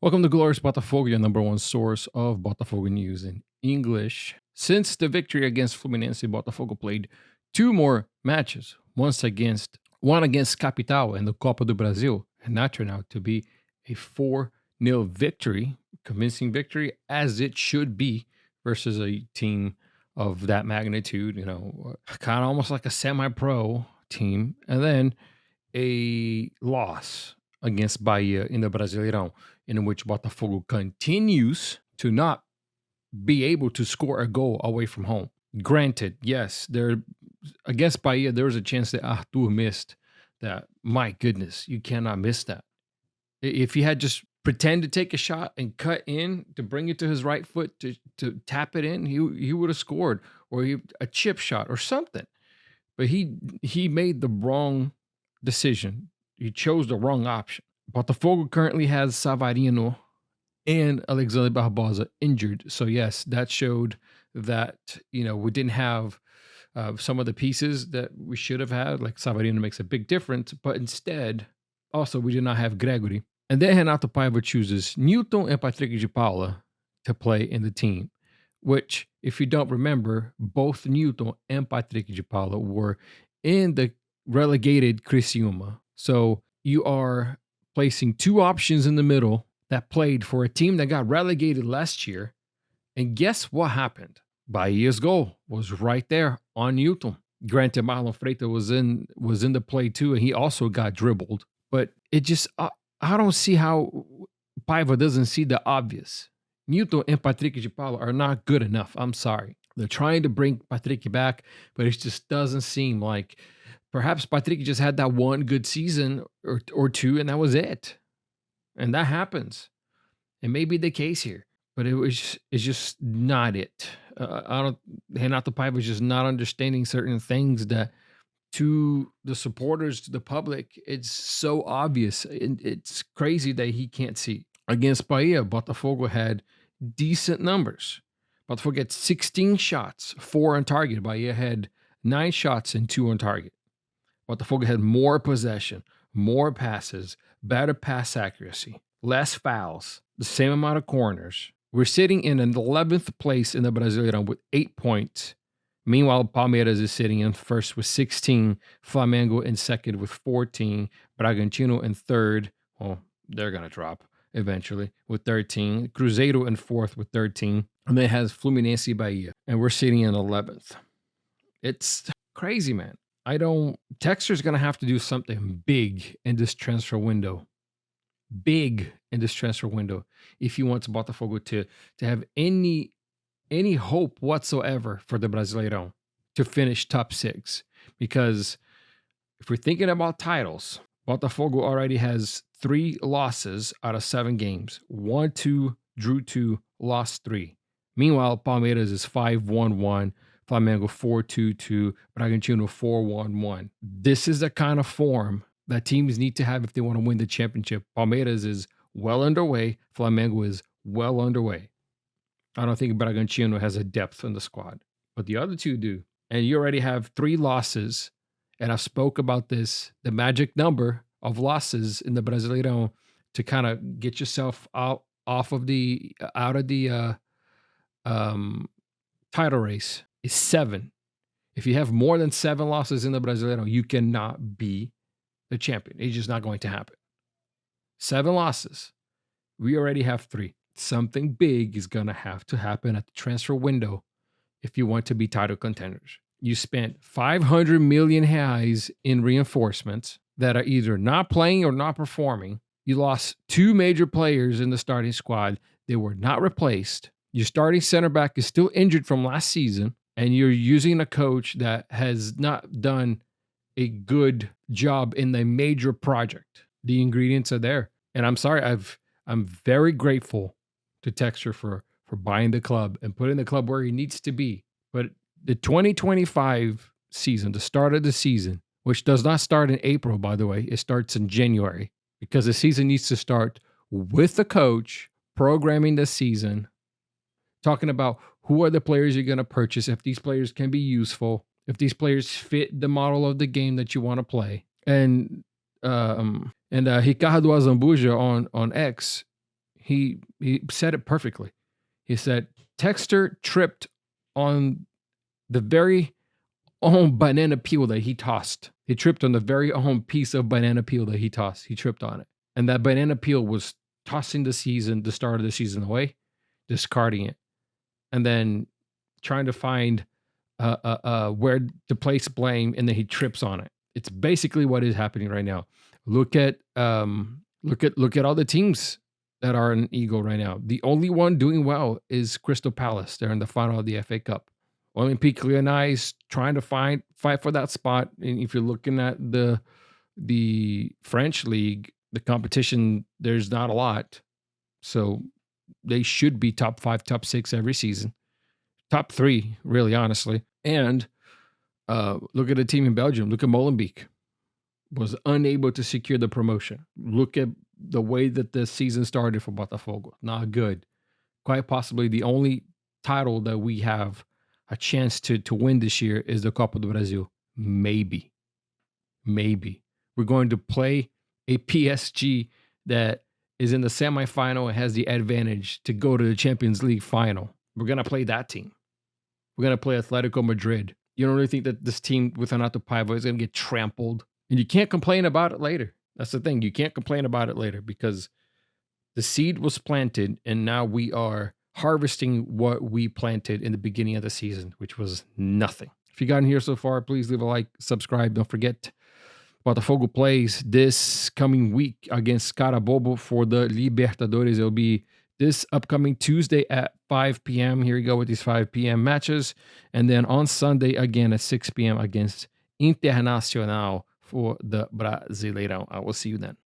Welcome to Glorious Botafogo, your number one source of Botafogo news in English. Since the victory against Fluminense, Botafogo played two more matches. One against Capital in the Copa do Brasil, and that turned out to be a 4-0 victory, convincing victory as it should be versus a team of that magnitude, kind of almost like a semi-pro team. And then a loss against Bahia in the Brasileirão, in which Botafogo continues to not be able to score a goal away from home. Granted, yes, there against Bahia, there was a chance that Arthur missed that. My goodness, you cannot miss that. If he had just pretend to take a shot and cut in to bring it to his right foot to tap it in, he would have scored, or a chip shot or something. But he made the wrong decision. He chose the wrong option. Botafogo currently has Savarino and Alexander Barbosa injured. So yes, that showed that we didn't have some of the pieces that we should have had. Like Savarino makes a big difference, but instead, also we did not have Gregory. And then Renato Paiva chooses Newton and Patrick de Paula to play in the team, which, if you don't remember, both Newton and Patrick de Paula were in the relegated Criciúma. So you are placing two options in the middle that played for a team that got relegated last year. And guess what happened? Bahia's goal was right there on Newton. Granted, Marlon Freitas was in the play too, and he also got dribbled. But it just, I don't see how Paiva doesn't see the obvious. Newton and Patrick de Paula are not good enough. I'm sorry. They're trying to bring Patrick back, but it just doesn't seem like. Perhaps Patrick just had that one good season or two, and that was it. And that happens. It may be the case here, but it's just not it. Renato Paiva is just not understanding certain things that, to the supporters, to the public, it's so obvious. It's crazy that he can't see. Against Bahia, Botafogo had decent numbers. Botafogo had 16 shots, 4 on target. Bahia had 9 shots and 2 on target. Botafogo had more possession, more passes, better pass accuracy, less fouls, the same amount of corners. We're sitting in an 11th place in the Brasileirão with 8 points. Meanwhile, Palmeiras is sitting in first with 16, Flamengo in second with 14, Bragantino in third. Well, they're going to drop eventually with 13, Cruzeiro in fourth with 13, and then it has Fluminense Bahia, and we're sitting in 11th. It's crazy, man. Texter's going to have to do something big in this transfer window. Big in this transfer window if he wants Botafogo to have any hope whatsoever for the Brasileirão to finish top 6. Because if we're thinking about titles, Botafogo already has 3 losses out of 7 games. 1-2, drew 2, lost 3. Meanwhile, Palmeiras is 5-1-1. Flamengo 4-2-2, Bragantino 4-1-1. This is the kind of form that teams need to have if they want to win the championship. Palmeiras is well underway. Flamengo is well underway. I don't think Bragantino has a depth in the squad, but the other two do. And you already have 3 losses, and I've spoke about this, the magic number of losses in the Brasileirão to kind of get yourself out of the title race is 7. If you have more than 7 losses in the Brasileirão, you cannot be the champion. It's just not going to happen. 7 losses. We already have 3. Something big is going to have to happen at the transfer window if you want to be title contenders. You spent 500 million reais in reinforcements that are either not playing or not performing. You lost 2 major players in the starting squad. They were not replaced. Your starting center back is still injured from last season, and you're using a coach that has not done a good job in the major project. The ingredients are there. And I'm sorry, I'm very grateful to Texter for buying the club and putting the club where he needs to be. But the 2025 season, the start of the season, which does not start in April, by the way, it starts in January, because the season needs to start with the coach programming the season, talking about who are the players you're going to purchase, if these players can be useful, if these players fit the model of the game that you want to play. And Ricardo Azambuja on X, he said it perfectly. He said Texter tripped on the very own banana peel that he tossed. He tripped on the very own piece of banana peel that he tossed. He tripped on it. And that banana peel was tossing the start of the season away, discarding it, and then trying to find where to place blame, and then he trips on it. It's basically what is happening right now. Look at all the teams that are in Eagle right now. The only one doing well is Crystal Palace. They're in the final of the FA Cup. Olympique Lyonnais is trying to fight for that spot. And if you're looking at the French league, the competition, there's not a lot. So they should be top 5, top 6 every season. Top 3, really, honestly. And look at a team in Belgium. Look at Molenbeek. Was unable to secure the promotion. Look at the way that the season started for Botafogo. Not good. Quite possibly the only title that we have a chance to win this year is the Copa do Brasil. Maybe. We're going to play a PSG that is in the semifinal and has the advantage to go to the Champions League final. We're going to play that team. We're going to play Atletico Madrid. You don't really think that this team with Renato Paiva is going to get trampled? And you can't complain about it later. That's the thing. You can't complain about it later because the seed was planted and now we are harvesting what we planted in the beginning of the season, which was nothing. If you got in here so far, please leave a like, subscribe. Don't forget, Botafogo plays this coming week against Carabobo for the Libertadores. It'll be this upcoming Tuesday at 5 p.m. Here we go with these 5 p.m. matches. And then on Sunday again at 6 p.m. against Internacional for the Brasileirão. I will see you then.